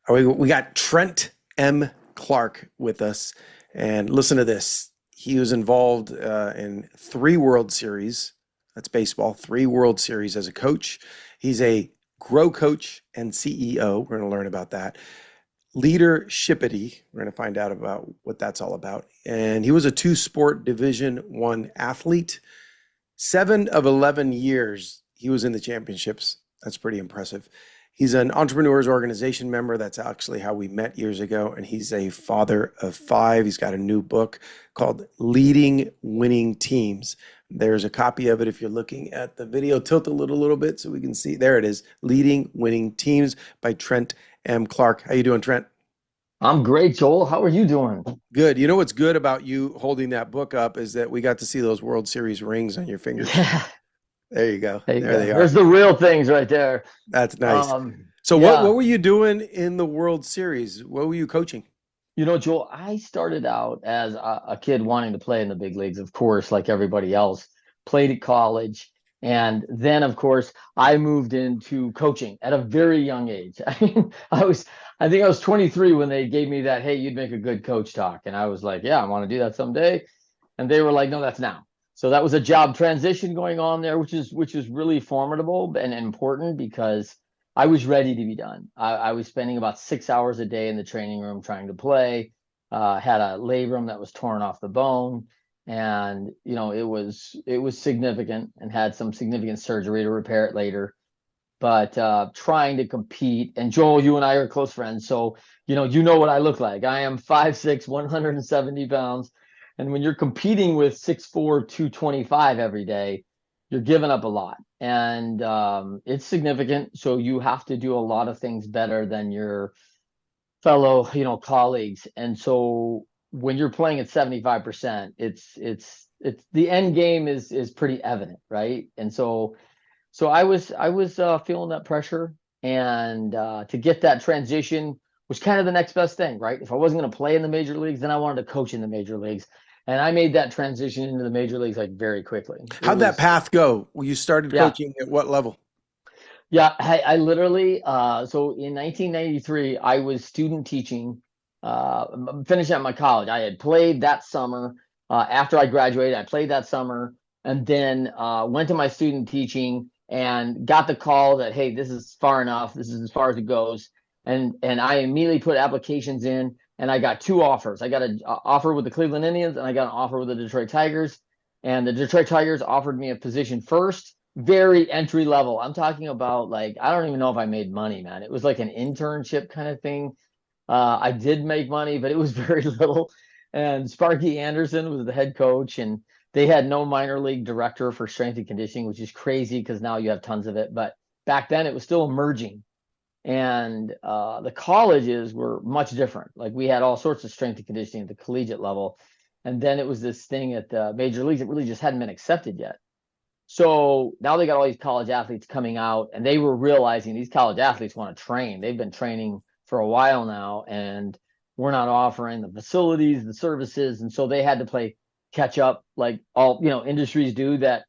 We got Trent M. Clark with us. And listen to this. He was involved in 3 World Series. That's baseball, 3 World Series as a coach. He's a grow coach and CEO. We're going to learn about that. Leadershipity. We're going to find out about what that's all about. And he was a two-sport Division I athlete. 7 of 11 years he was in the championships. That's pretty impressive. He's an entrepreneurs organization member. That's actually how we met years ago. And he's a father of 5. He's got a new book called Leading Winning Teams. There's a copy of it if you're looking at the video. Tilt a little bit so we can see. There it is. Leading Winning Teams by Trent M. Clark. How you doing, Trent? I'm great, Joel. How are you doing? Good. You know what's good about you holding that book up is that we got to see those World Series rings on your fingers. Yeah, There you go. there you There go. they There's are. the real things right there. That's nice. Um, So what yeah, were you doing in the World Series? What were you coaching? Joel, I started out as a kid wanting to play in the big leagues, of course, like everybody else. Played at college, and then, of course, I moved into coaching at a very young age. I think I was 23 when they gave me that, hey, you'd make a good coach talk, and I was like, yeah, I want to do that someday. And they were like, no, that's now. So that was a job transition going on there, which is really formidable and important because I was ready to be done. I was spending about 6 hours a day in the training room trying to play. Had a labrum that was torn off the bone, and it was significant and had some significant surgery to repair it later. But trying to compete, and Joel, you and I are close friends, so you know what I look like. I am 5'6", 170 pounds. And when you're competing with 6'4", 225 every day, you're giving up a lot. And it's significant. So you have to do a lot of things better than your fellow, colleagues. And so when you're playing at 75%, it's the end game is pretty evident, right? And so I was feeling that pressure, and to get that transition was kind of the next best thing, right? If I wasn't going to play in the major leagues, then I wanted to coach in the major leagues, and I made that transition into the major leagues like very quickly. It How'd that was path go? Well, you started Yeah, coaching at what level? yeah. I literally so in 1993 I was student teaching, finishing up my college. I had played that summer. After I graduated, I played that summer, and then went to my student teaching and got the call that, hey, this is far enough. This is as far as it goes. And I immediately put applications in, and I got 2 offers. I got an offer with the Cleveland Indians, and I got an offer with the Detroit Tigers. And the Detroit Tigers offered me a position first, very entry level. I'm talking about, like, I don't even know if I made money, man. It was like an internship kind of thing. I did make money, but it was very little. And Sparky Anderson was the head coach, and they had no minor league director for strength and conditioning, which is crazy because now you have tons of it. But back then it was still emerging. And the colleges were much different. Like, we had all sorts of strength and conditioning at the collegiate level. And then it was this thing at the major leagues that really just hadn't been accepted yet. So now they got all these college athletes coming out, and they were realizing these college athletes want to train. They've been training for a while now, and we're not offering the facilities, the services. And so they had to play catch up, like all, industries do that.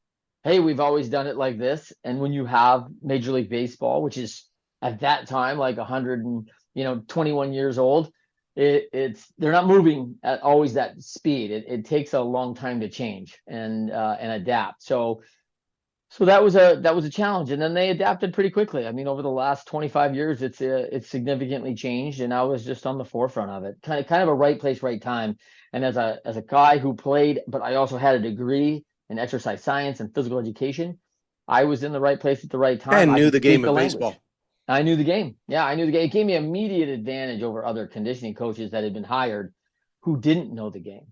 Hey, we've always done it like this. And when you have Major League Baseball, which is at that time like 100 and 21 years old, it's they're not moving at always that speed. It takes a long time to change and adapt. So that was a challenge, and then they adapted pretty quickly. I mean, over the last 25 years, it's significantly changed, and I was just on the forefront of it. Kind of a right place, right time. And as a guy who played, but I also had a degree in exercise science and physical education, I was in the right place at the right time. And I knew could the game speak of the language. baseball. I knew the game. Yeah, I knew the game. It gave me immediate advantage over other conditioning coaches that had been hired who didn't know the game.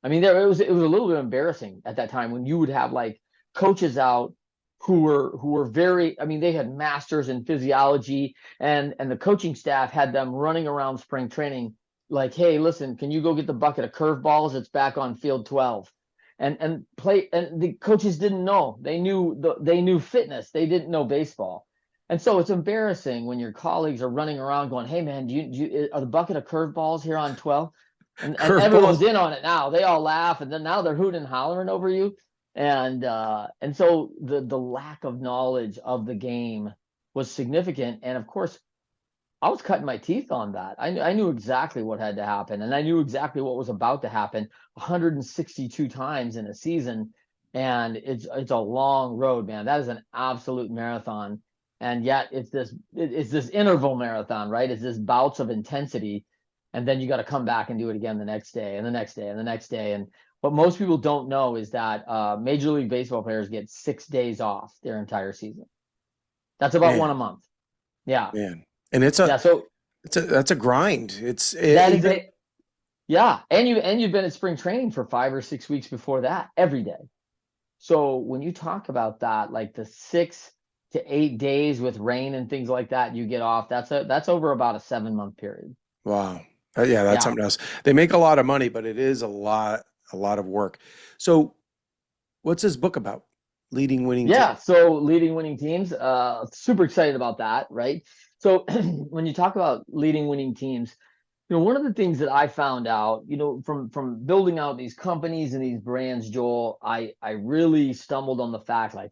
I mean, it was a little bit embarrassing at that time when you would have like coaches out who were very, I mean, they had masters in physiology, and the coaching staff had them running around spring training like, hey, listen, can you go get the bucket of curveballs? It's back on field 12. And the coaches didn't know. They knew fitness. They didn't know baseball. And so it's embarrassing when your colleagues are running around going, hey man, do you are the bucket of curveballs here on 12? And everyone's Curveballs. in on it now. They all laugh, and then now they're hooting and hollering over you. And so the lack of knowledge of the game was significant. And of course, I was cutting my teeth on that. I knew exactly what had to happen, and I knew exactly what was about to happen 162 times in a season. And it's a long road, man. That is an absolute marathon. And yet it's this interval marathon, right? It's this bouts of intensity. And then you got to come back and do it again the next day and the next day and the next day. And what most people don't know is that Major League Baseball players get 6 days off their entire season. That's about one Man, a month. Yeah. man. And Yeah. So that's a grind. It's that is even it. Yeah. And you've been at spring training for 5 or 6 weeks before that every day. So when you talk about that, like the 6 to 8 days with rain and things like that, you get off. That's over about a 7 month period. wow. Yeah, that's Yeah. something else. They make a lot of money, but it is a lot of work. So, what's this book about? Leading winning team. Yeah. So leading winning teams, super excited about that, right? So when you talk about leading winning teams, one of the things that I found out, from building out these companies and these brands, Joel, I really stumbled on the fact, like,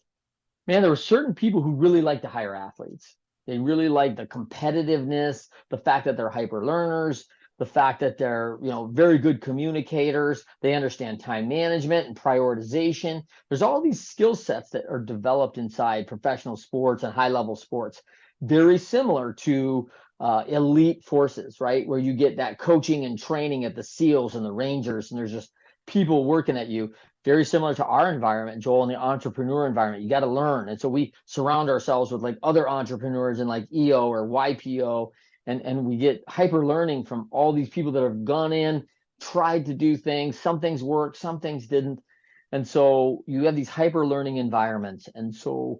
man, there were certain people who really like to hire athletes. They really like the competitiveness, the fact that they're hyper learners, the fact that they're, very good communicators. They understand time management and prioritization. There's all these skill sets that are developed inside professional sports and high level sports, very similar to elite forces, right? Where you get that coaching and training at the SEALs and the Rangers, and there's just people working at you. Very similar to our environment, Joel, in the entrepreneur environment. You got to learn. And so we surround ourselves with like other entrepreneurs in like EO or YPO, and we get hyper learning from all these people that have gone in, tried to do things. Some things worked, some things didn't. And so you have these hyper learning environments. And so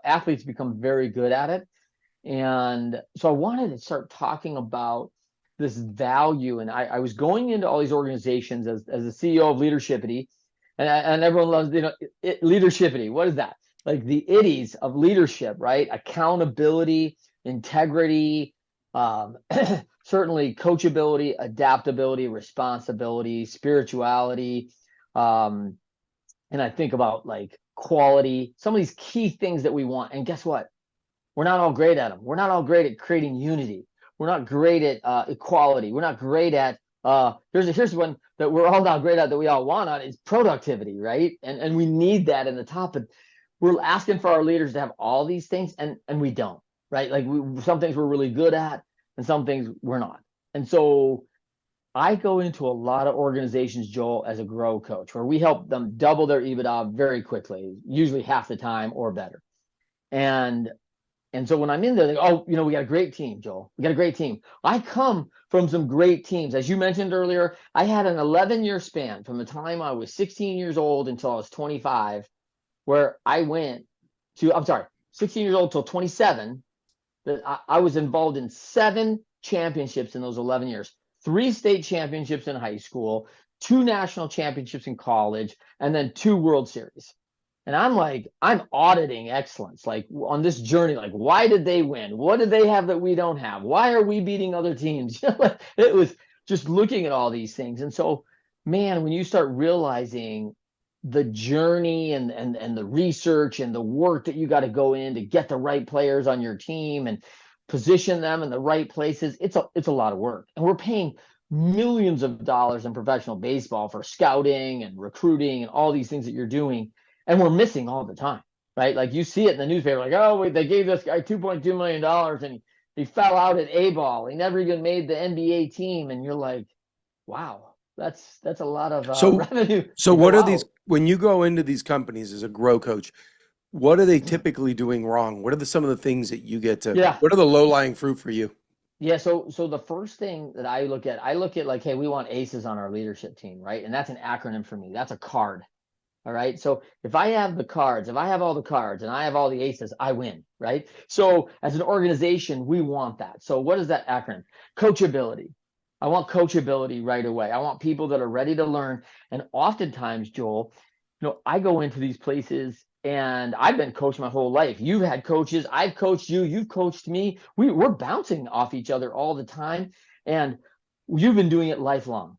athletes become very good at it. And so I wanted to start talking about this value. And I was going into all these organizations as the CEO of Leadershipity, and everyone loves, Leadershipity. What is that? Like the itties of leadership, right? Accountability, integrity, certainly coachability, adaptability, responsibility, spirituality. And I think about like quality, some of these key things that we want. And guess what? We're not all great at them. We're not all great at creating unity. We're not great at equality. We're not great at here's one that we're all not great at that we all want on is productivity, right? And we need that in the top. But we're asking for our leaders to have all these things, and we don't, right? Like some things we're really good at, and some things we're not. And so I go into a lot of organizations, Joel, as a grow coach, where we help them double their EBITDA very quickly, usually half the time or better. And so when I'm in there, they go, oh, we got a great team, Joel. We got a great team. I come from some great teams. As you mentioned earlier, I had an 11-year span from the time I was 16 years old until I was 25, where I went to, 16 years old till 27, that I was involved in 7 championships in those 11 years, 3 state championships in high school, 2 national championships in college, and then 2 World Series. And I'm auditing excellence, like on this journey, like, why did they win? What did they have that we don't have? Why are we beating other teams? It was just looking at all these things. And so, man, when you start realizing the journey and the research and the work that you got to go in to get the right players on your team and position them in the right places, it's a lot of work. And we're paying millions of dollars in professional baseball for scouting and recruiting and all these things that you're doing. And we're missing all the time, right? Like you see it in the newspaper, like, oh, wait, they gave this guy $2.2 million and he fell out at A-ball. He never even made the NBA team. And you're like, wow, that's a lot of So, revenue so to what go are these out. when you go into these companies as a grow coach? What are they typically doing wrong? What are some of the things that you get to? Yeah. What are the low-lying fruit for you? Yeah. So the first thing that I look at like, hey, we want aces on our leadership team, right? And that's an acronym for me. That's a card. All right. So if I have the cards, if I have all the cards and I have all the aces, I win. Right. So as an organization, we want that. So what is that acronym? Coachability. I want coachability right away. I want people that are ready to learn. And oftentimes, Joel, I go into these places and I've been coached my whole life. You've had coaches. I've coached you. You've coached me. We're bouncing off each other all the time. And you've been doing it lifelong.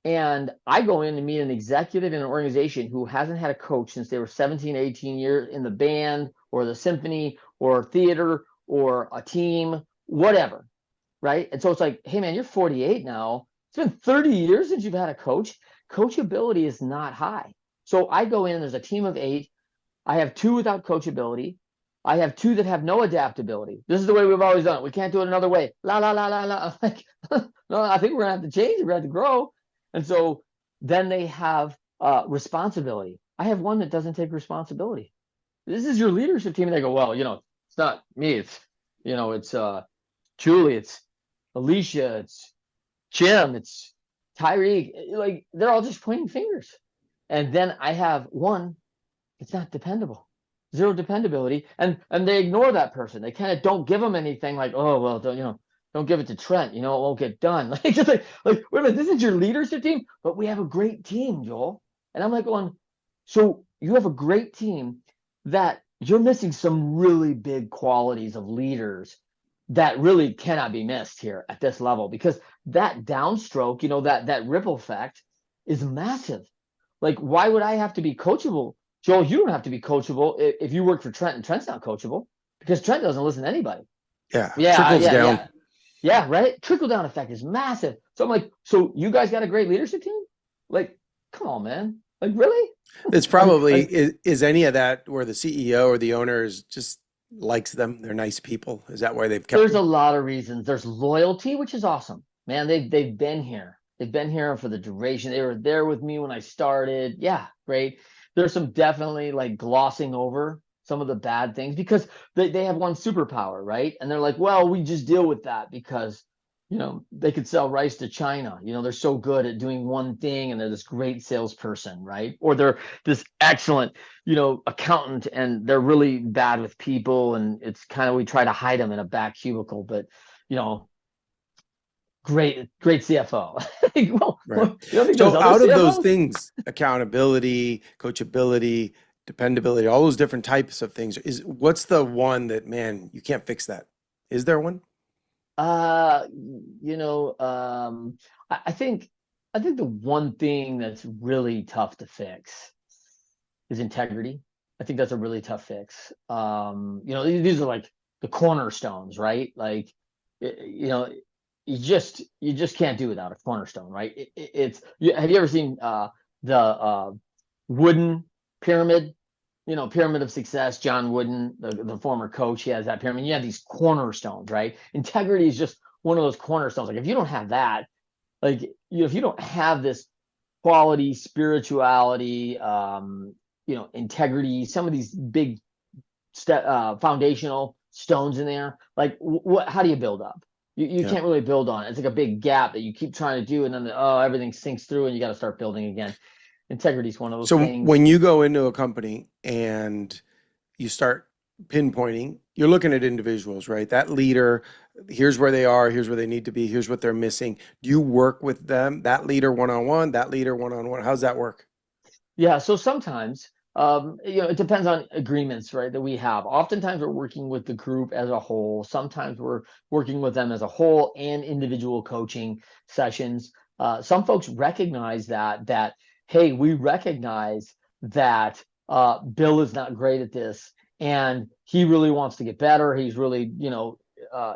And I go in to meet an executive in an organization who hasn't had a coach since they were 17, 18 years in the band or the symphony or theater or a team, whatever. right? And so it's like, hey man, you're 48 now. It's been 30 years since you've had a coach. Coachability is not high. So I go in, there's a team of 8. I have 2 without coachability. I have 2 that have no adaptability. This is the way we've always done it. We can't do it another way. La la la la la. I'm like, no, I think we're gonna have to change it. We're gonna have to grow. And so then they have responsibility. I have one that doesn't take responsibility. This is your leadership team. And they go, well, it's not me. It's Julie, it's Alicia, it's Jim, it's Tyreek. Like they're all just pointing fingers. And then I have one, it's not dependable. Zero dependability. And they ignore that person. They kind of don't give them anything like, oh well, don't give it to Trent, it won't get done. Like just like wait a minute, this is your leadership team, but we have a great team, Joel. And I'm like going, so you have a great team that you're missing some really big qualities of leaders that really cannot be missed here at this level, because that downstroke, that ripple effect is massive. Like, why would I have to be coachable? Joel, you don't have to be coachable if you work for Trent and Trent's not coachable, because Trent doesn't listen to anybody. Yeah, Yeah, trickles yeah, down. yeah. Yeah, right? Trickle down effect is massive. So I'm like, so you guys got a great leadership team? Like, come on, man. Like, really? It's like, probably like is any of that where the CEO or the owners just likes them? They're nice people. Is that why they've kept there's a them? lot of reasons. There's loyalty, which is awesome. Man, they've been here. They've been here for the duration. They were there with me when I started. Yeah, great. There's some definitely like glossing over some of the bad things because they have one superpower, right? And they're like, well, we just deal with that because they could sell rice to China. They're so good at doing one thing and they're this great salesperson, right? Or they're this excellent, accountant and they're really bad with people. And it's kind of, we try to hide them in a back cubicle, but, you know, great CFO. Right. You don't think there's So other out of those CFOs? things, accountability, coachability, dependability, all those different types of things, is what's the one that, man, you can't fix that? Is there one? Uh, I think the one thing that's really tough to fix is integrity. I think that's a really tough fix. These are like the cornerstones, right? Like, you know, you just can't do without a cornerstone, right? Have you ever seen the wooden pyramid? Pyramid of success, John Wooden, the former coach, he has that pyramid. You have these cornerstones, right? Integrity is just one of those cornerstones. Like if you don't have that, like if you don't have this quality, spirituality, integrity, some of these big foundational stones in there, like how do you build up? You Yeah. can't really build on it. It's like a big gap that you keep trying to do, and then everything sinks through, and you got to start building again. Integrity is one of those So things. when you go into a company and you start pinpointing, you're looking at individuals, right? That leader, here's where they are, here's where they need to be, here's what they're missing. Do you work with them, that leader one on one, that leader one on one? How's that work? Yeah, so sometimes, it depends on agreements, right, that we have. Oftentimes we're working with the group as a whole. Sometimes we're working with them as a whole and individual coaching sessions. Some folks recognize that, hey, we recognize that Bill is not great at this, and he really wants to get better. He's really,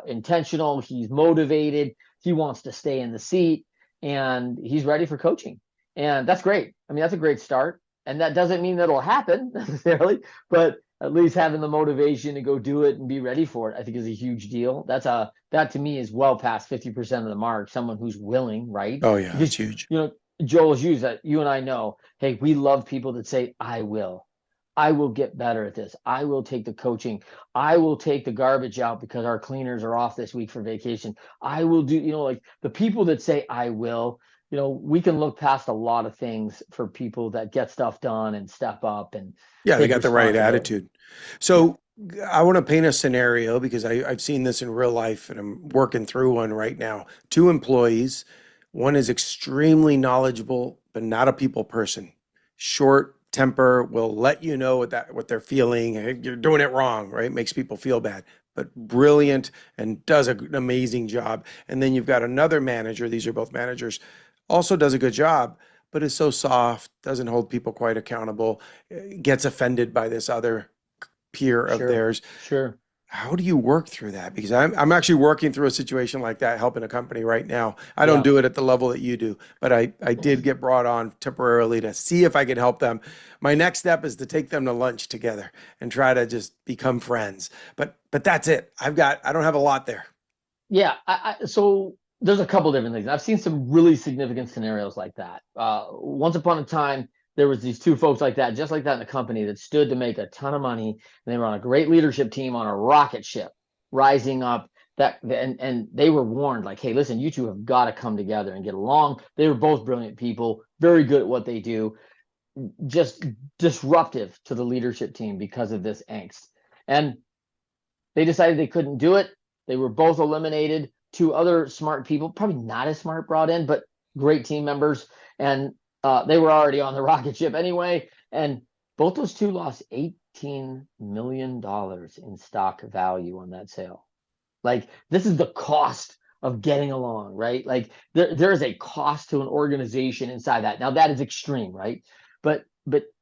intentional. He's motivated. He wants to stay in the seat, and he's ready for coaching. And that's great. I mean, that's a great start. And that doesn't mean that'll happen necessarily, but at least having the motivation to go do it and be ready for it, I think is a huge deal. That to me is well past 50% of the mark. Someone who's willing, right? Oh yeah, it's Because huge. Joel Hughes, that you and I know, hey, we love people that say, I will get better at this. I will take the coaching. I will take the garbage out because our cleaners are off this week for vacation. I will do, like the people that say I will, we can look past a lot of things for people that get stuff done and step up and Yeah, they take got the right responsibility. attitude. Yeah, So I want to paint a scenario because I've seen this in real life and I'm working through one right now. Two employees, one is extremely knowledgeable, but not a people person. Short temper, will let you know what they're feeling. Hey, you're doing it wrong, right? Makes people feel bad, but brilliant and does an amazing job. And then you've got another manager, these are both managers, also does a good job, but is so soft, doesn't hold people quite accountable, gets offended by this other peer of sure, theirs. sure. How do you work through that? Because I'm actually working through a situation like that, helping a company right now. I don't Yeah. do it at the level that you do, but I did get brought on temporarily to see if I could help them. My next step is to take them to lunch together and try to just become friends. But that's it. I don't have a lot there. Yeah, so there's a couple different things. I've seen some really significant scenarios like that. Once upon a time, there was these two folks like that, just like that in the company that stood to make a ton of money, and they were on a great leadership team on a rocket ship, rising up. And they were warned, like, hey, listen, you two have got to come together and get along. They were both brilliant people, very good at what they do, just disruptive to the leadership team because of this angst. And they decided they couldn't do it. They were both eliminated. Two other smart people, probably not as smart, brought in, but great team members. And they were already on the rocket ship anyway. And both those two lost $18 million in stock value on that sale. Like, this is the cost of getting along, right? Like, there is a cost to an organization inside that. Now, that is extreme, right? But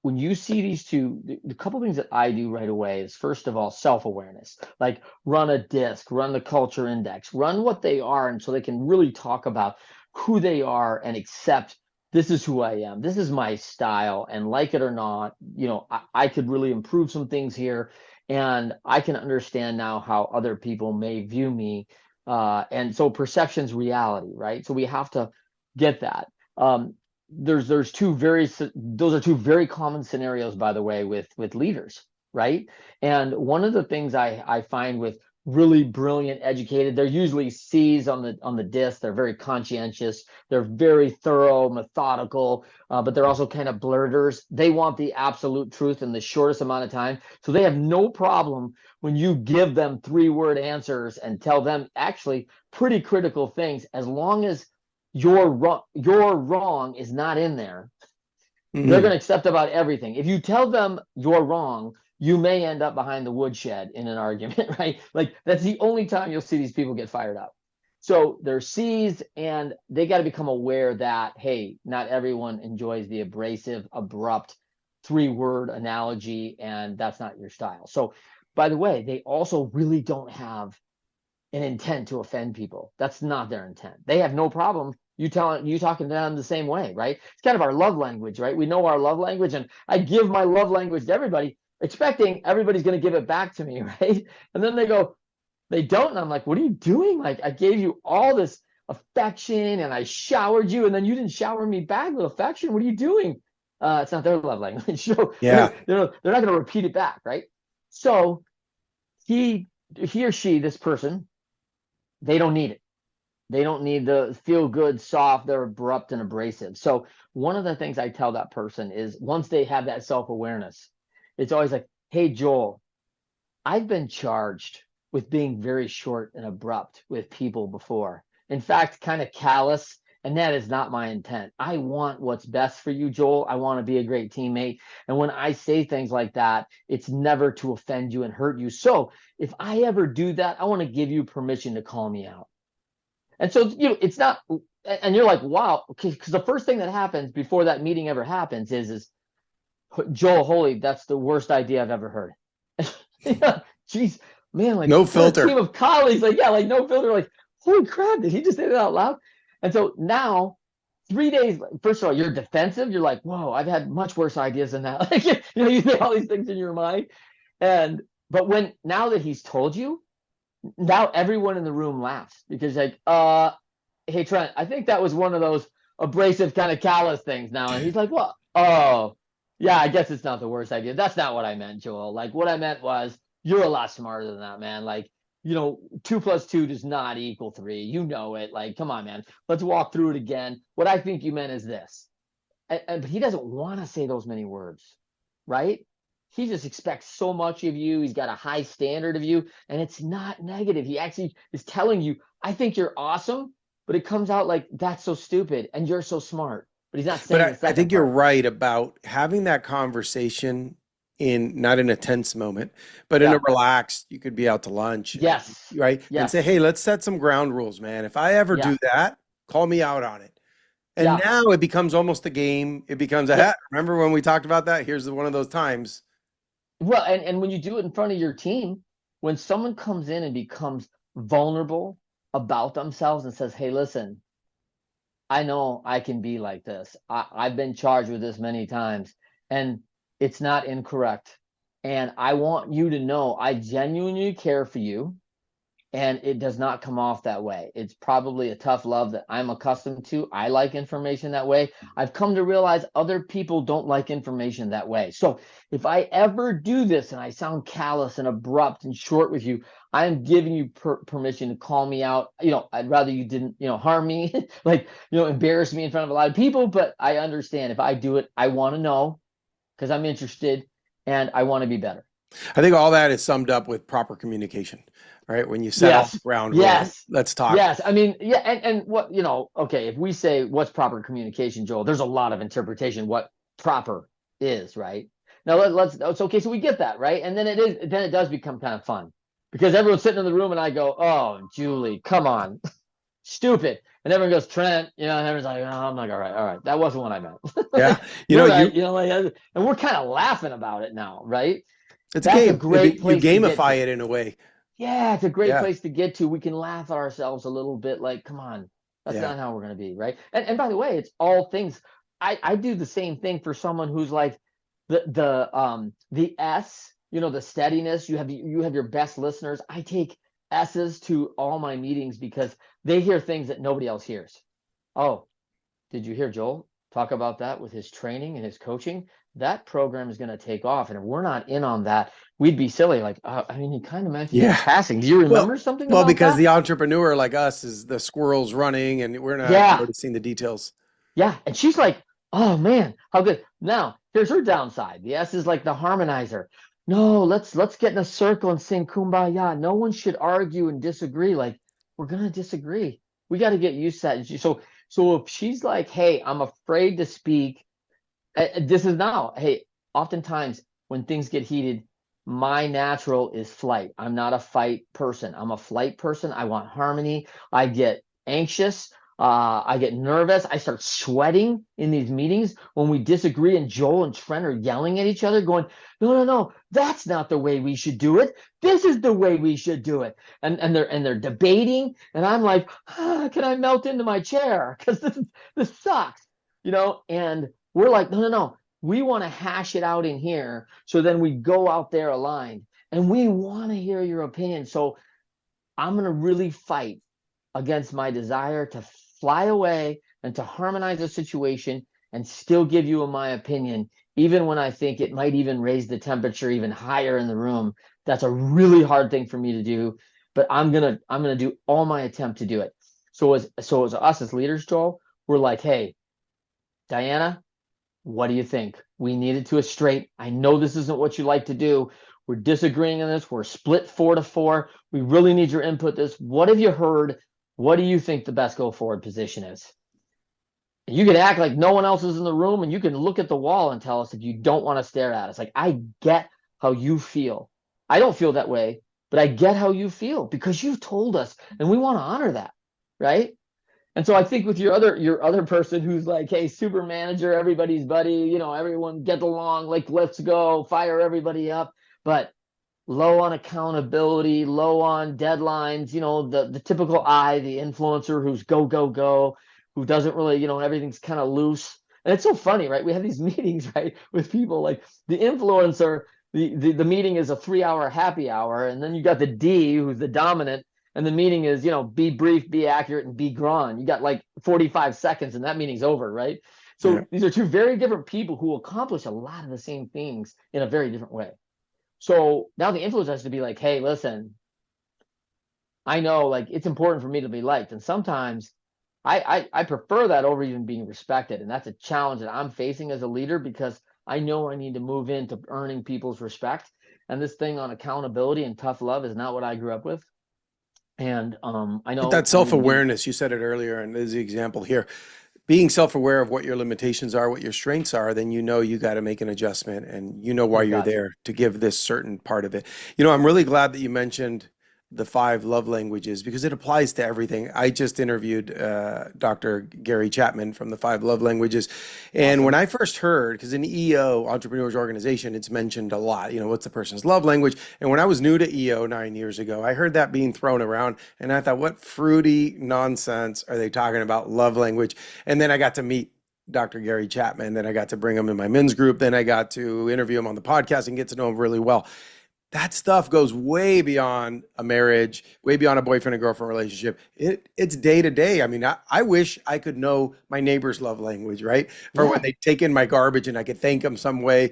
when you see these two, the couple things that I do right away is, first of all, self-awareness. Like, run a disc, run the culture index, run what they are, and so they can really talk about who they are and accept, this is who I am, this is my style, and like it or not, I could really improve some things here, and I can understand now how other people may view me. And so perception's reality, right? So we have to get that. There's two very those are two very common scenarios, by the way, with leaders, right? And one of the things I find with really brilliant, educated, they're usually C's on the disc. They're very conscientious. They're very thorough, methodical, but they're also kind of blurters. They want the absolute truth in the shortest amount of time. So they have no problem when you give them 3-word answers and tell them actually pretty critical things, as long as your wrong is not in there. They're Mhm. going to accept about everything. If you tell them you're wrong, you may end up behind the woodshed in an argument, right? Like, that's the only time you'll see these people get fired up. So they're C's, and they got to become aware that, hey, not everyone enjoys the abrasive, abrupt 3-word analogy, and that's not your style. So, by the way, they also really don't have an intent to offend people. That's not their intent. They have no problem you talking to them the same way, right? It's kind of our love language, right? We know our love language, and I give my love language to everybody, expecting everybody's going to give it back to me, right? And then they don't, and I'm like, what are you doing? Like, I gave you all this affection, and I showered you, and then you didn't shower me back with affection. What are you doing? It's not their love language, so Yeah. they're not going to repeat it back, right? So he or she, this person, they don't need it. They don't need the feel good, soft, they're abrupt and abrasive. So one of the things I tell that person is, once they have that self-awareness, it's always like, hey, Joel, I've been charged with being very short and abrupt with people before. In fact, kind of callous. And that is not my intent. I want what's best for you, Joel. I want to be a great teammate. And when I say things like that, it's never to offend you and hurt you. So if I ever do that, I want to give you permission to call me out. And so, it's not, and you're like, wow, because the first thing that happens before that meeting ever happens is Joel, holy, that's the worst idea I've ever heard. Yeah, geez, man, like, No we're a team filter. of colleagues, like, yeah, like, no filter, like, holy crap, did he just say that out loud? And so now, 3 days, first of all, you're defensive. You're like, whoa, I've had much worse ideas than that. Like, you say all these things in your mind. But now that he's told you, now everyone in the room laughs, because, like, hey, Trent, I think that was one of those abrasive, kind of callous things now. And he's like, what? Oh, yeah, I guess it's not the worst idea. That's not what I meant, Joel. Like, what I meant was, you're a lot smarter than that, man. Like, 2 + 2 does not equal 3. You know it. Like, come on, man. Let's walk through it again. What I think you meant is this. But he doesn't want to say those many words, right? He just expects so much of you. He's got a high standard of you, and it's not negative. He actually is telling you, I think you're awesome, but it comes out like, that's so stupid and you're so smart. But he's not But saying the I second think you're part. right about having that conversation in not in a tense moment, but in a Yeah. relaxed, you could be out to lunch, Yes. right? And say, Yes. hey, let's set some ground rules, man. If I ever Yeah. do that, call me out on it. And Yeah. now it becomes almost a game. It becomes a hat. Yep. Remember when we talked about that? Here's one of those times. Well, and when you do it in front of your team, when someone comes in and becomes vulnerable about themselves and says, hey, listen, I know I can be like this. I've been charged with this many times, and it's not incorrect. And I want you to know I genuinely care for you, and it does not come off that way. It's probably a tough love that I'm accustomed to. I like information that way. I've come to realize other people don't like information that way. So if I ever do this and I sound callous and abrupt and short with you, I'm giving you permission to call me out. I'd rather you didn't, harm me, like, embarrass me in front of a lot of people. But I understand if I do it, I want to know because I'm interested and I want to be better. I think all that is summed up with proper communication, right? When you set all the Yes. ground rules, Yes. let's talk. Yes. I mean, yeah. And what, okay, if we say what's proper communication, Joel, there's a lot of interpretation what proper is, right? Now it's okay. So we get that, right? And then it does become kind of fun because everyone's sitting in the room and I go, oh, Julie, come on, stupid. And everyone goes, Trent, and everyone's like, oh, I'm like, all right. That wasn't what I meant. Yeah. You're right. And we're kind of laughing about it now, right? It's a That's a game. great You place to get gamify to. it in a way. Yeah, it's a great Yeah. place to get to. We can laugh at ourselves a little bit, like, come on, that's Yeah. not how we're gonna be, right? And by the way, it's all things. I do the same thing for someone who's like the S, the steadiness. You have your best listeners. I take S's to all my meetings because they hear things that nobody else hears. Oh, did you hear Joel talk about that with his training and his coaching? That program is going to take off. And if we're not in on that, we'd be silly. Like, I mean, he kind of mentioned it in Yeah. passing. Do you Well, remember something well, about because that? the entrepreneur like us is the squirrels running and we're not Yeah. noticing the details. Yeah. And she's like, oh man, how good. Now, here's her downside. The S is like the harmonizer. No, let's get in a circle and sing Kumbaya. No one should argue and disagree. Like, we're gonna disagree. We got to get used to that. So if she's like, hey, I'm afraid to speak, this is now, hey, oftentimes when things get heated, my natural is flight. I'm not a fight person. I'm a flight person. I want harmony. I get anxious. I get nervous. I start sweating in these meetings when we disagree and Joel and Trent are yelling at each other, going, no, that's not the way we should do it. This is the way we should do it. And they're debating, and I'm like, can I melt into my chair? Because this sucks, and we're like, no. We want to hash it out in here. So then we go out there aligned and we want to hear your opinion. So I'm going to really fight against my desire to fly away and to harmonize the situation and still give you my opinion, even when I think it might even raise the temperature even higher in the room. That's a really hard thing for me to do, but I'm gonna do all my attempt to do it. So as us as leaders, Joel, we're like, hey, Diana, what do you think? We need it to a straight. I know this isn't what you like to do. We're disagreeing on this. We're split 4-4. We really need your input. What have you heard? What do you think the best go forward position is? And you can act like no one else is in the room, and you can look at the wall and tell us if you don't want to stare at us. Like, I get how you feel. I don't feel that way, but I get how you feel because you've told us, and we want to honor that, right? And so I think with your other person who's like, hey, super manager, everybody's buddy, everyone get along, like, let's go, fire everybody up, but low on accountability, low on deadlines, the typical the influencer who's go, who doesn't really, everything's kind of loose. And it's so funny, right? We have these meetings, right, with people like the influencer, the meeting is a 3-hour happy hour, and then you got the D who's the dominant. And the meeting is, be brief, be accurate, and be grand. You got like 45 seconds and that meeting's over, right? So Yeah. these are two very different people who accomplish a lot of the same things in a very different way. So now the influencer has to be like, hey, listen, I know like it's important for me to be liked. And sometimes I prefer that over even being respected. And that's a challenge that I'm facing as a leader because I know I need to move into earning people's respect. And this thing on accountability and tough love is not what I grew up with. And I But know that I need to be. self-awareness, you said it earlier, and there's the example here. Being self-aware of what your limitations are, what your strengths are, then you got to make an adjustment and you know why You've you're got to. there to give this certain part of it. I'm really glad that you mentioned the five love languages because it applies to everything. I just interviewed Dr. Gary Chapman from the five love languages. And when Awesome. I first heard, because in EO, Entrepreneurs Organization, it's mentioned a lot, what's the person's love language? And when I was new to EO 9 years ago, I heard that being thrown around and I thought, what fruity nonsense are they talking about love language? And then I got to meet Dr. Gary Chapman. Then I got to bring him in my men's group. Then I got to interview him on the podcast and get to know him really well. That stuff goes way beyond a marriage, way beyond a boyfriend and girlfriend relationship. It's day to day. I mean, I wish I could know my neighbor's love language, right? For when Yeah. they take in my garbage and I could thank them some way.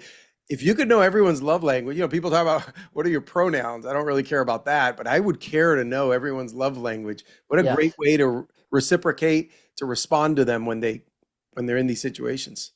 If you could know everyone's love language, people talk about what are your pronouns. I don't really care about that, but I would care to know everyone's love language. What a great Yes. way to reciprocate, to respond to them when they're in these situations.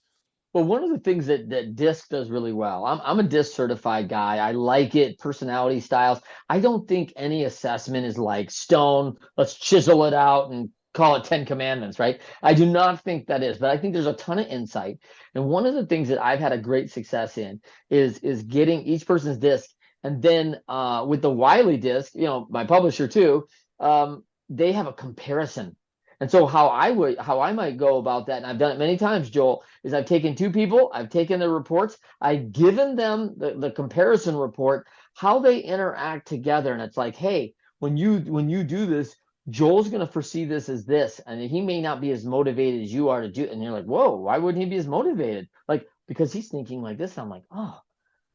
Well, one of the things that DISC does really well, I'm a DISC certified guy. I like it, personality styles. I don't think any assessment is like stone, let's chisel it out and call it 10 commandments, right? I do not think that is, but I think there's a ton of insight. And one of the things that I've had a great success in is getting each person's DISC. And then with the Wiley DISC, my publisher too, they have a comparison. And so how I might go about that, and I've done it many times, Joel, is I've taken two people, I've taken their reports, I've given them the comparison report, how they interact together. And it's like, hey, when you do this, Joel's going to foresee this as this, and he may not be as motivated as you are to do it. And you're like, whoa, why wouldn't he be as motivated? Like, because he's thinking like this. And I'm like, oh,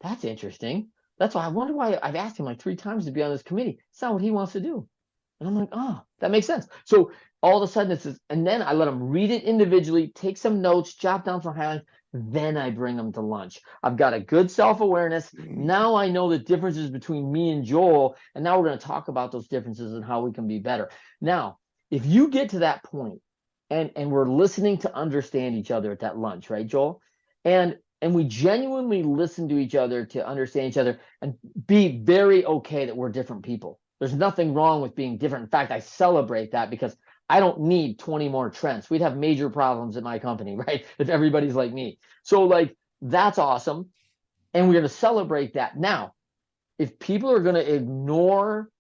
that's interesting. That's why I wonder why I've asked him like 3 times to be on this committee. It's not what he wants to do. And I'm like, oh, that makes sense. So all of a sudden it's this, and then I let them read it individually, take some notes, jot down some highlights. Then I bring them to lunch. I've got a good self-awareness. Now I know the differences between me and Joel. And now we're going to talk about those differences and how we can be better. Now, if you get to that point and we're listening to understand each other at that lunch, right, Joel? And we genuinely listen to each other to understand each other and be very okay that we're different people. There's nothing wrong with being different. In fact, I celebrate that because I don't need 20 more Trents. We'd have major problems at my company, right? If everybody's like me. So like, that's awesome. And we're going to celebrate that. Now, if people are going to ignore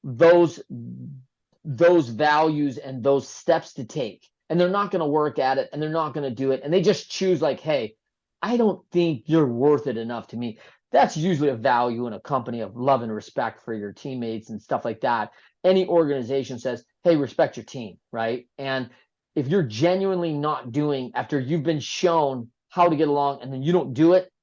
those values and those steps to take, and they're not going to work at it and they're not going to do it, and they just choose like, hey, I don't think you're worth it enough to me. That's usually a value in a company of love and respect for your teammates and stuff like that. Any organization says, hey, respect your team, right? And if you're genuinely not doing after you've been shown how to get along and then you don't do it,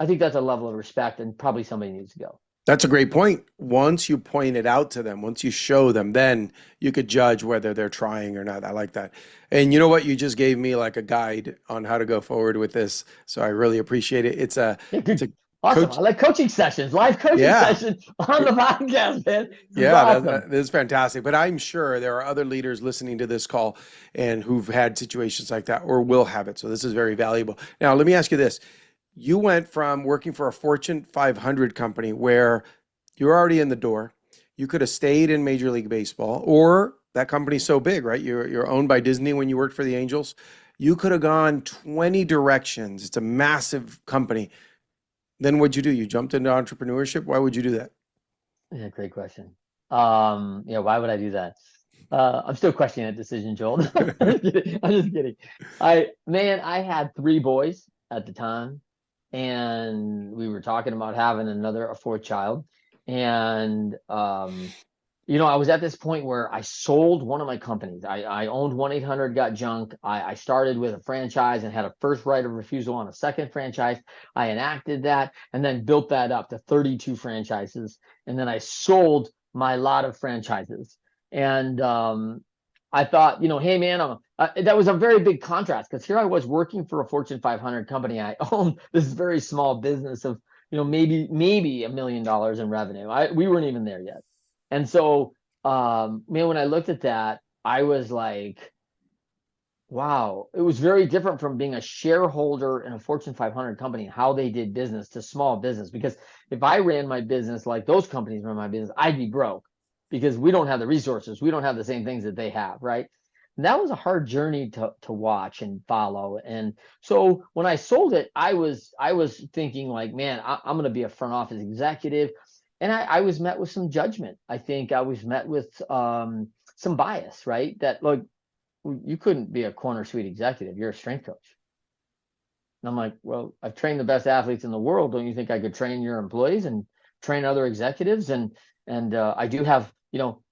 I think that's a level of respect and probably somebody needs to go. That's a great point. Once you point it out to them, once you show them, then you could judge whether they're trying or not. I like that. And you know what? You just gave me like a guide on how to go forward with this. So I really appreciate it. Yeah, It's a good. Awesome. coach. I like coaching sessions, live coaching Yeah. sessions on the podcast, man. This is Yeah, awesome. that is fantastic. But I'm sure there are other leaders listening to this call and who've had situations like that or will have it. So this is very valuable. Now, let me ask you this. You went from working for a Fortune 500 company where you're already in the door. You could have stayed in Major League Baseball, or that company's so big, right? You're owned by Disney when you worked for the Angels. You could have gone 20 directions. It's a massive company. Then what'd you do? You jumped into entrepreneurship. Why would you do that? Yeah, great question. Yeah, why would I do that? I'm still questioning that decision, Joel. I'm just kidding. I'm just kidding. I had 3 boys at the time, and we were talking about having a fourth child. And I was at this point where I sold one of my companies. I owned 1-800 Got Junk. I started with a franchise and had a first right of refusal on a second franchise. I enacted that and then built that up to 32 franchises. And then I sold my lot of franchises. And I thought, hey, man, that was a very big contrast because here I was working for a Fortune 500 company. I owned this very small business of, maybe $1 million in revenue. We weren't even there yet. And so, man, when I looked at that, I was like, wow, it was very different from being a shareholder in a Fortune 500 company, how they did business to small business. Because if I ran my business like those companies ran my business, I'd be broke because we don't have the resources. We don't have the same things that they have, right? And that was a hard journey to watch and follow. And so when I sold it, I was thinking like, man, I'm going to be a front office executive. and I was met with some judgment. I think I was met with some bias, right? That, look, you couldn't be a corner suite executive. You're a strength coach. And I'm like, well, I've trained the best athletes in the world. Don't you think I could train your employees and train other executives? And I do have,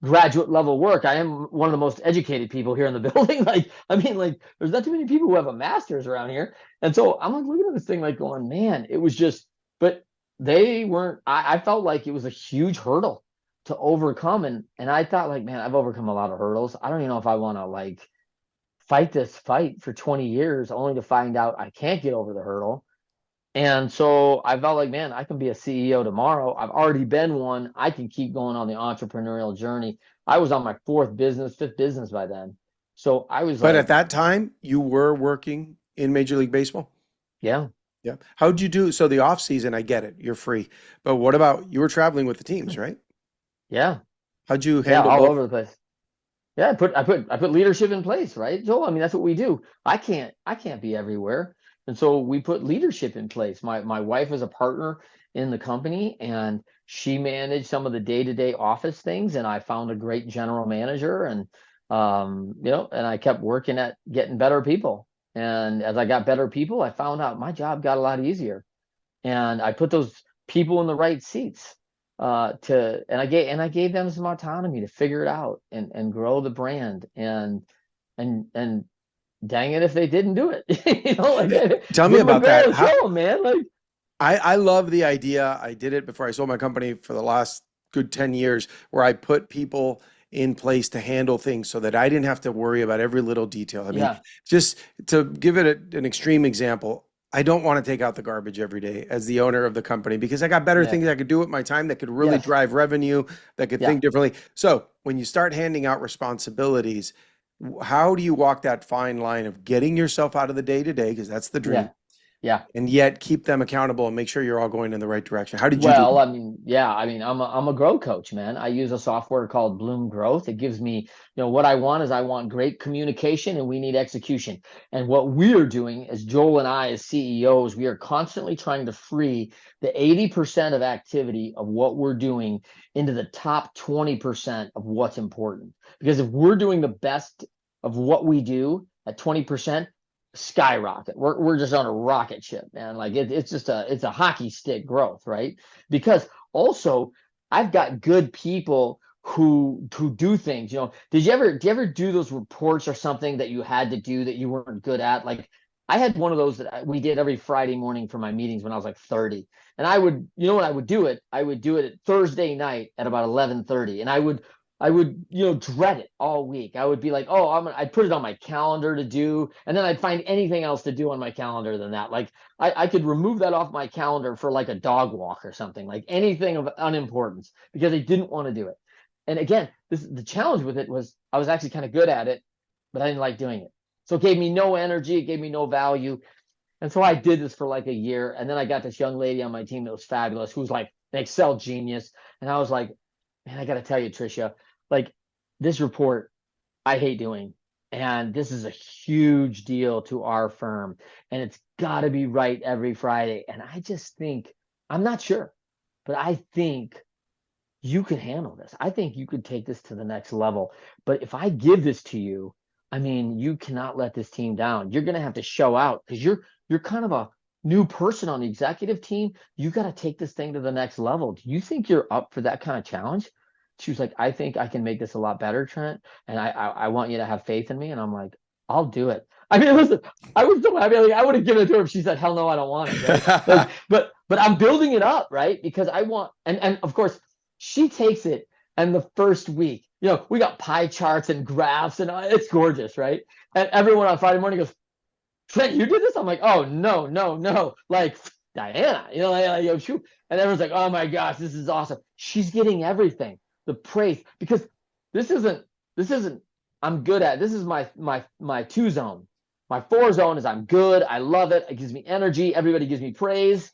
graduate level work. I am one of the most educated people here in the building. Like, I mean, like, there's not too many people who have a master's around here. And so I'm like looking at this thing like going, man, it was just, but they weren't, I felt like it was a huge hurdle to overcome. And I thought, like, man, I've overcome a lot of hurdles. I don't even know if I want to like fight this fight for 20 years only to find out I can't get over the hurdle. And so I felt like, man, I can be a CEO tomorrow. I've already been one. I can keep going on the entrepreneurial journey. I was on my fifth business by then. So I was But at like, that time, you were working in Major League Baseball? yeah, Yeah. How'd you do? So the off season, I get it, you're free. But what about you were traveling with the teams, right? yeah, How'd you yeah, handle all both? over the place. Yeah, I put leadership in place, right, Joel? I mean, that's what we do. I can't be everywhere. And so we put leadership in place. My wife is a partner in the company, and she managed some of the day-to-day office things, and I found a great general manager, and and I kept working at getting better people. And as I got better people, I found out my job got a lot easier. And I put those people in the right seats and I gave them some autonomy to figure it out and grow the brand and dang it if they didn't do it. Like Tell me with about that. McGrail, kill them, man. Like, I love the idea. I did it before I sold my company for the last good 10 years, where I put people in place to handle things so that I didn't have to worry about every little detail. I mean, yeah, just to give it an extreme example, I don't want to take out the garbage every day as the owner of the company because I got better yeah, things I could do with my time that could really yes, drive revenue, that could yeah, think differently. So when you start handing out responsibilities, how do you walk that fine line of getting yourself out of the day to day, because that's the dream, yeah, yeah. and yet keep them accountable and make sure you're all going in the right direction? How did you do Well, that? I mean, yeah, I mean, I'm a growth coach, man. I use a software called Bloom Growth. It gives me, what I want is I want great communication and we need execution. And what we are doing as Joel and I as CEOs, we are constantly trying to free the 80% of activity of what we're doing into the top 20% of what's important. Because if we're doing the best of what we do at 20%, skyrocket. We're just on a rocket ship, man. Like it's a hockey stick growth, right? Because also I've got good people who do things. Did you ever do those reports or something that you had to do that you weren't good at? Like I had one of those that we did every Friday morning for my meetings when I was like 30. And I would, what I would do it? I would do it at Thursday night at about 11:30. And I would, dread it all week. I would be like, oh, I'd put it on my calendar to do, and then I'd find anything else to do on my calendar than that. Like I could remove that off my calendar for like a dog walk or something, like anything of unimportance, because I didn't want to do it. And again, the challenge with it was I was actually kind of good at it, but I didn't like doing it. So it gave me no energy, it gave me no value. And so I did this for like a year. And then I got this young lady on my team that was fabulous, who was like an Excel genius. And I was like, man, I got to tell you, Tricia, like this report I hate doing. And this is a huge deal to our firm. And it's got to be right every Friday. And I just think, I'm not sure, but I think you can handle this. I think you could take this to the next level. But if I give this to you, I mean, you cannot let this team down. You're going to have to show out because you're kind of a new person on the executive team. You got to take this thing to the next level. Do you think you're up for that kind of challenge? She was like, I think I can make this a lot better, Trent. And I want you to have faith in me. And I'm like, I'll do it. I mean, listen, I was so happy. Like, I would have given it to her if she said, hell no, I don't want it. Right. Like, but I'm building it up, right? Because I want, and of course, she takes it. And the first week, we got pie charts and graphs and it's gorgeous, right? And everyone on Friday morning goes, Trent, you did this? I'm like, oh, no, no, no. Like, Diana, shoot. And everyone's like, oh my gosh, this is awesome. She's getting everything, the praise, because this isn't, I'm good at, this is my 2 zone. My 4 zone is I'm good. I love it. It gives me energy. Everybody gives me praise.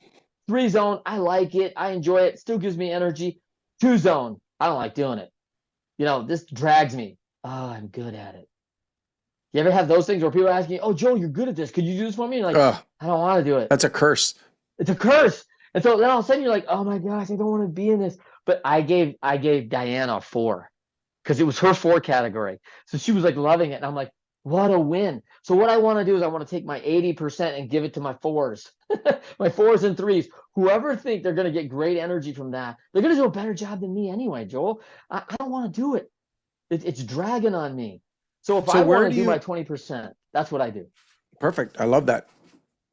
3 zone, I like it. I enjoy it. Still gives me energy. 2 zone, I don't like doing it. This drags me. Oh, I'm good at it. You ever have those things where people are asking you, oh, Joe, you're good at this. Could you do this for me? And you're like, Ugh, I don't want to do it. that's a curse. It's a curse. And so then all of a sudden you're like, oh my gosh, I don't want to be in this. but I gave Diana a 4 because it was her 4 category. So she was like loving it. And I'm like, what a win. So what I want to do is I want to take my 80% and give it to my 4s, my 4s and 3s. Whoever think they're going to get great energy from that, they're going to do a better job than me anyway, Joel. I don't want to do it. It's dragging on me. So if So I want where to do do my you, 20%, that's what I do. perfect. I love that.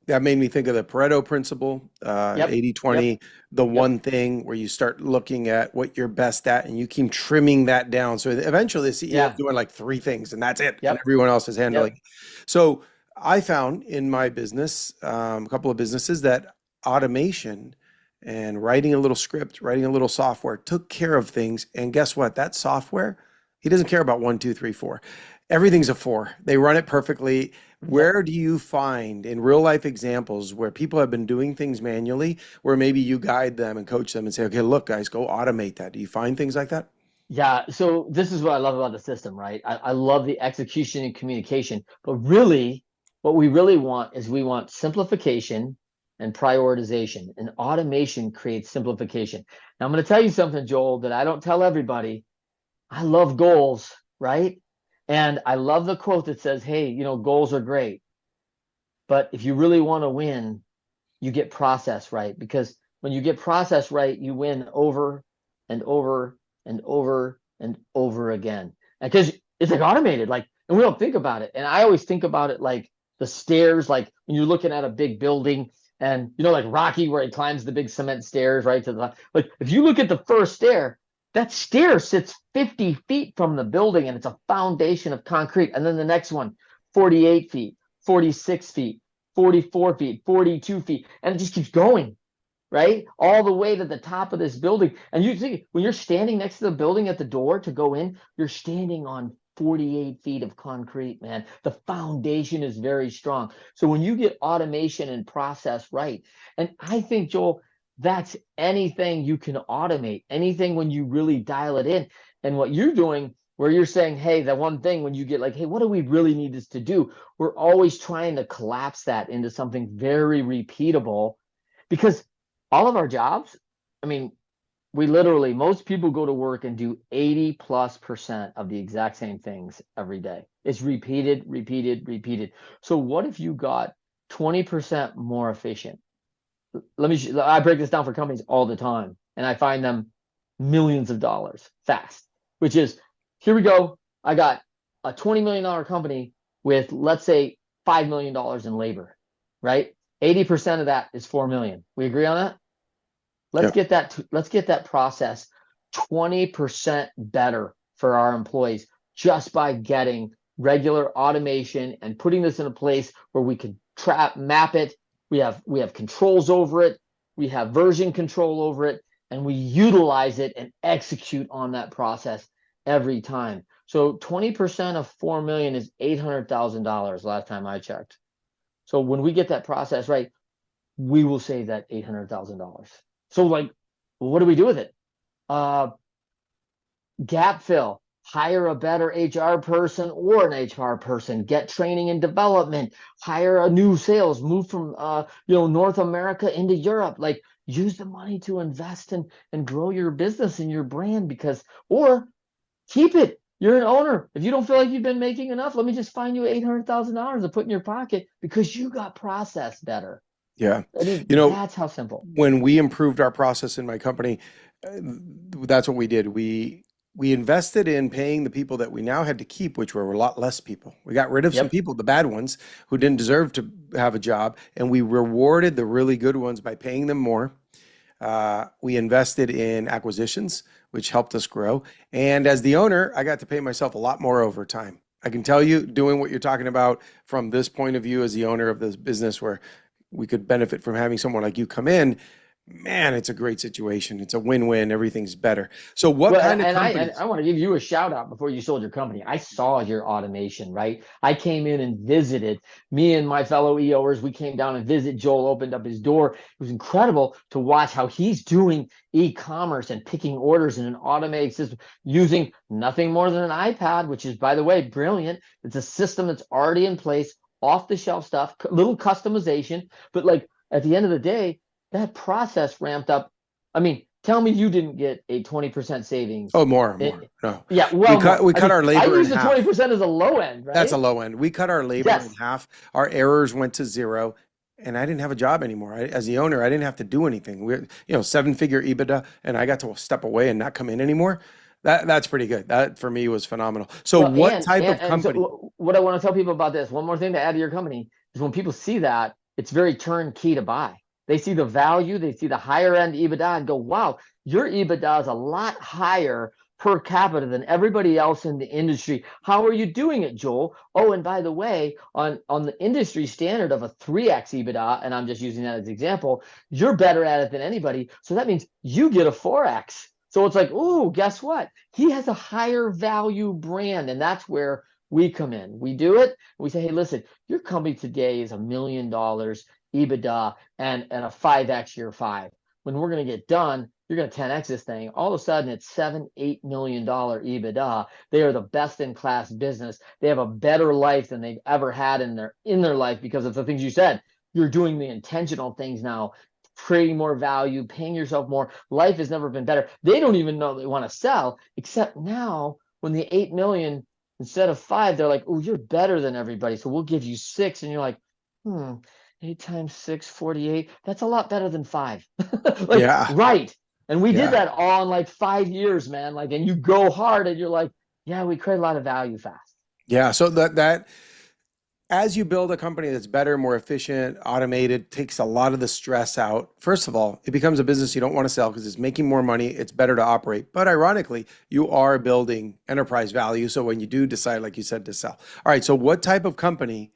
That made me think of the Pareto principle, Yep. 80, Yep. 20, the Yep. one thing where you start looking at what you're best at and you keep trimming that down. So eventually the CEO is Yeah. doing like three things and that's it. And Yep. everyone else is handling. Yep. So I found in my business, a couple of businesses that automation and writing a little script, writing a little software took care of things. And guess what? That software, he doesn't care about one, two, three, four. Everything's a four. They run it perfectly. Yep. Where do you find in real life examples where people have been doing things manually, where maybe you guide them and coach them and say, okay, look, guys, go automate that? Do you find things like that? Yeah. So this is what I love about the system, right? I love the execution and communication, but really what we really want is we want simplification and prioritization, and automation creates simplification. Now I'm going to tell you something, Joel, that I don't tell everybody. I love goals, right? And I love the quote that says, hey, goals are great, but if you really want to win, you get process right, because when you get process right, you win over and over and over and over again. And because it's like automated, like, and we don't think about it. And I always think about it like the stairs, like when you're looking at a big building and like Rocky where he climbs the big cement stairs right to the like if you look at the first stair, that stair sits 50 feet from the building and it's a foundation of concrete. And then the next one, 48 feet, 46 feet, 44 feet, 42 feet, and it just keeps going, right? All the way to the top of this building. And you see, when you're standing next to the building at the door to go in, you're standing on 48 feet of concrete, man. The foundation is very strong. So when you get automation and process right, and I think, Joel, that's anything you can automate, anything when you really dial it in. And what you're doing, where you're saying, hey, that one thing when you get like, hey, what do we really need this to do? We're always trying to collapse that into something very repeatable because all of our jobs, I mean, we literally, most people go to work and do 80+% of the exact same things every day. It's repeated, repeated, repeated. So what if you got 20% more efficient? I break this down for companies all the time and I find them millions of dollars fast, which is here we go. I got a $20 million company with, let's say, $5 million in labor, right? 80% of that is 4 million. We agree on that? Yep. Let's get that process 20% better for our employees just by getting regular automation and putting this in a place where we can map it. We have controls over it. We have version control over it, and we utilize it and execute on that process every time. So 20% of 4 million is $800,000 last time I checked. So when we get that process right, we will save that $800,000. So like, what do we do with it? Gap fill, hire a better HR person or an HR person, get training and development, hire a new sales, move from North America into Europe. Like use the money to invest and grow your business and your brand or keep it. You're an owner. If you don't feel like you've been making enough, let me just find you $800,000 to put in your pocket because you got processed better. Yeah. I mean, You know, that's how simple. when we improved our process in my company, that's what we did. We invested in paying the people that we now had to keep, which were a lot less people. We got rid of some Yep. people, the bad ones, who didn't deserve to have a job, and we rewarded the really good ones by paying them more. We invested in acquisitions, which helped us grow. And as the owner, I got to pay myself a lot more over time. I can tell you, doing what you're talking about from this point of view as the owner of this business, where we could benefit from having someone like you come in, man, it's a great situation. It's a win-win. Everything's better. So what Well, kind of and companies? I want to give you a shout out before you sold your company. I saw your automation, right? I came in and visited. Me and my fellow EOers, we came down and visit. Joel opened up his door. It was incredible to watch how he's doing e-commerce and picking orders in an automated system using nothing more than an iPad, which is, by the way, brilliant. It's a system that's already in place, off the shelf stuff, little customization. But like at the end of the day, that process ramped up. I mean, Tell me you didn't get a 20% savings. Oh, more, It, more. No, yeah, we well, cut more. we I cut mean, our I labor in use the half. 20% as a low end, That's a right? low end. We cut our labor in Yes. half. Our errors went to zero, and I didn't have a job anymore. As the owner, I didn't have to do anything. We're, seven-figure EBITDA, and I got to step away and not come in anymore. That's pretty good. That for me was phenomenal. So, Well, what type of and company? so what I want to tell people about this, one more thing to add to your company is when people see that, it's very turnkey to buy. They see the value, they see the higher end EBITDA and go, wow, your EBITDA is a lot higher per capita than everybody else in the industry. How are you doing it, Joel? Oh, and by the way, on the industry standard of a 3x EBITDA, and I'm just using that as an example, you're better at it than anybody. So that means you get a 4x. So it's like, oh, guess what? He has a higher value brand, and that's where we come in. We do it. We say, hey, listen, your company today is $1 million EBITDA and a 5x year five. When we're going to get done, you're going to 10x this thing. All of a sudden, it's $7-8 million EBITDA. They are the best in class business. They have a better life than they've ever had in their life because of the things you said. You're doing the intentional things now, creating more value, paying yourself more. Life has never been better. They don't even know they want to sell, except now when the 8 million instead of 5, they're like, oh, you're better than everybody. So we'll give you 6. And you're like, 8 times 6, 48. That's a lot better than 5. Like, Yeah, right. And we did yeah, that all in like 5 years, man. Like, and you go hard and you're like, yeah, we create a lot of value fast. yeah. So that as you build a company that's better, more efficient, automated, takes a lot of the stress out. First of all, it becomes a business you don't want to sell because it's making more money. It's better to operate. But ironically, you are building enterprise value. So when you do decide, like you said, to sell. All right. So what type of company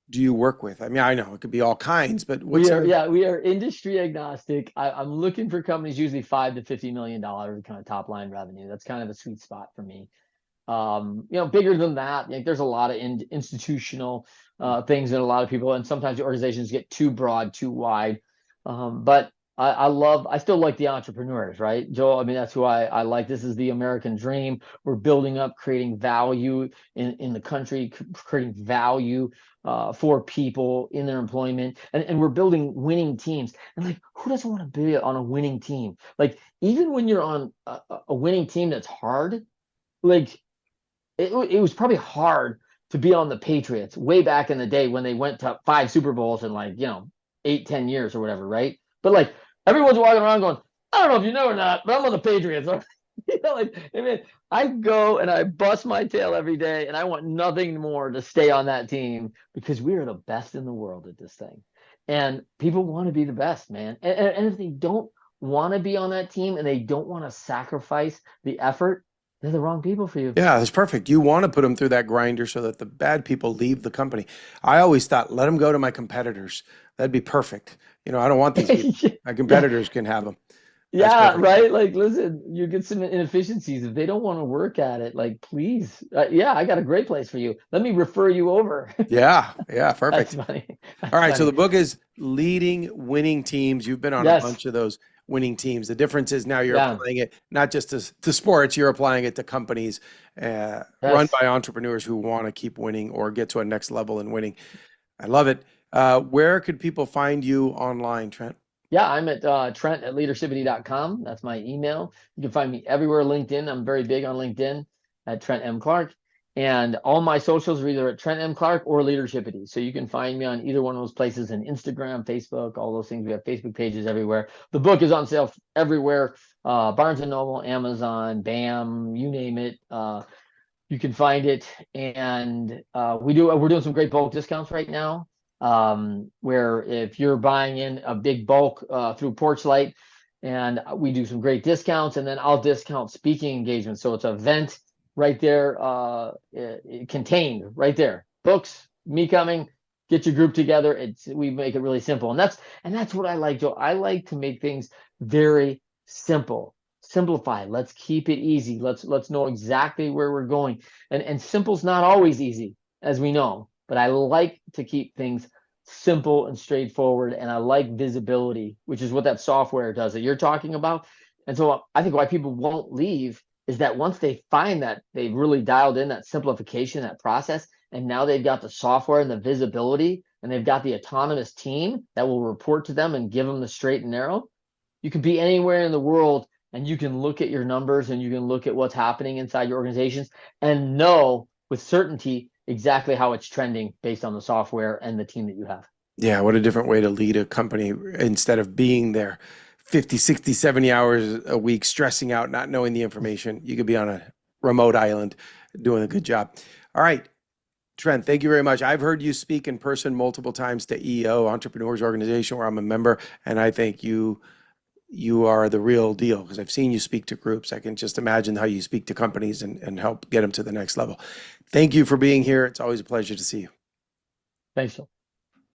do you work with? I mean, I know it could be all kinds, but what's We are, a, yeah, we are industry agnostic. I'm looking for companies usually $5 to $50 million kind of top line revenue. That's kind of a sweet spot for me. Bigger than that, like there's a lot of institutional things that a lot of people, and sometimes the organizations get too broad, too wide. But I still like the entrepreneurs, right, Joel? I mean, that's who I like. This is the American dream. We're building up, creating value in the country, creating value for people in their employment, and we're building winning teams. And like, who doesn't want to be on a winning team? Like, even when you're on a winning team that's hard, like it was probably hard to be on the Patriots way back in the day when they went to 5 Super Bowls in like, 8, 10 years or whatever, right? But like everyone's walking around going, I don't know if you know or not, but I'm on the Patriots. Like, I mean, I go and I bust my tail every day, and I want nothing more to stay on that team because we are the best in the world at this thing. And people want to be the best, man. And if they don't want to be on that team and they don't want to sacrifice the effort, they're the wrong people for you. yeah, that's perfect. You want to put them through that grinder so that the bad people leave the company. I always thought, let them go to my competitors. That'd be perfect. I don't want these people. My Yeah, competitors can have them. That's yeah, perfect. right. Like, listen, you get some inefficiencies. If they don't want to work at it, like, please, yeah, I got a great place for you. Let me refer you over. Yeah, yeah, That's perfect. funny. All That's right, so funny. the book is Leading Winning Teams. You've been on a Yes. bunch of those winning teams. The difference is now you're Yeah. applying it not just to sports, you're applying it to companies run Yes. by entrepreneurs who want to keep winning or get to a next level in winning. I love it. Where could people find you online, Trent? Yeah, I'm at Trent at leadershipity.com. That's my email. You can find me everywhere. LinkedIn. I'm very big on LinkedIn at Trent M. Clark. And all my socials are either at Trent M. Clark or Leadershipity. So you can find me on either one of those places in Instagram, Facebook, all those things. We have Facebook pages everywhere. The book is on sale everywhere. Barnes and Noble, Amazon, BAM, you name it. You can find it, and we're doing some great bulk discounts right now. Where if you're buying in a big bulk through Porchlight, and we do some great discounts, and then I'll discount speaking engagements. So it's an event right there, contained right there. Books, me coming, get your group together. We make it really simple, and that's what I like, Joe. I like to make things very simple. Simplify. Let's keep it easy. Let's know exactly where we're going. And simple's not always easy, as we know. But I like to keep things simple and straightforward. And I like visibility, which is what that software does that you're talking about. And so I think why people won't leave is that once they find that they've really dialed in that simplification, that process, and now they've got the software and the visibility, and they've got the autonomous team that will report to them and give them the straight and narrow, You can be anywhere in the world and you can look at your numbers and you can look at what's happening inside your organizations and know with certainty exactly how it's trending based on the software and the team that you have. Yeah, what a different way to lead a company instead of being there 50, 60, 70 hours a week, stressing out, not knowing the information. You could be on a remote island doing a good job. All right, Trent, thank you very much. I've heard you speak in person multiple times to EO, Entrepreneurs Organization, where I'm a member, and I think you are the real deal because I've seen you speak to groups. I can just imagine how you speak to companies and help get them to the next level. Thank you for being here. It's always a pleasure to see you. Thanks, Phil.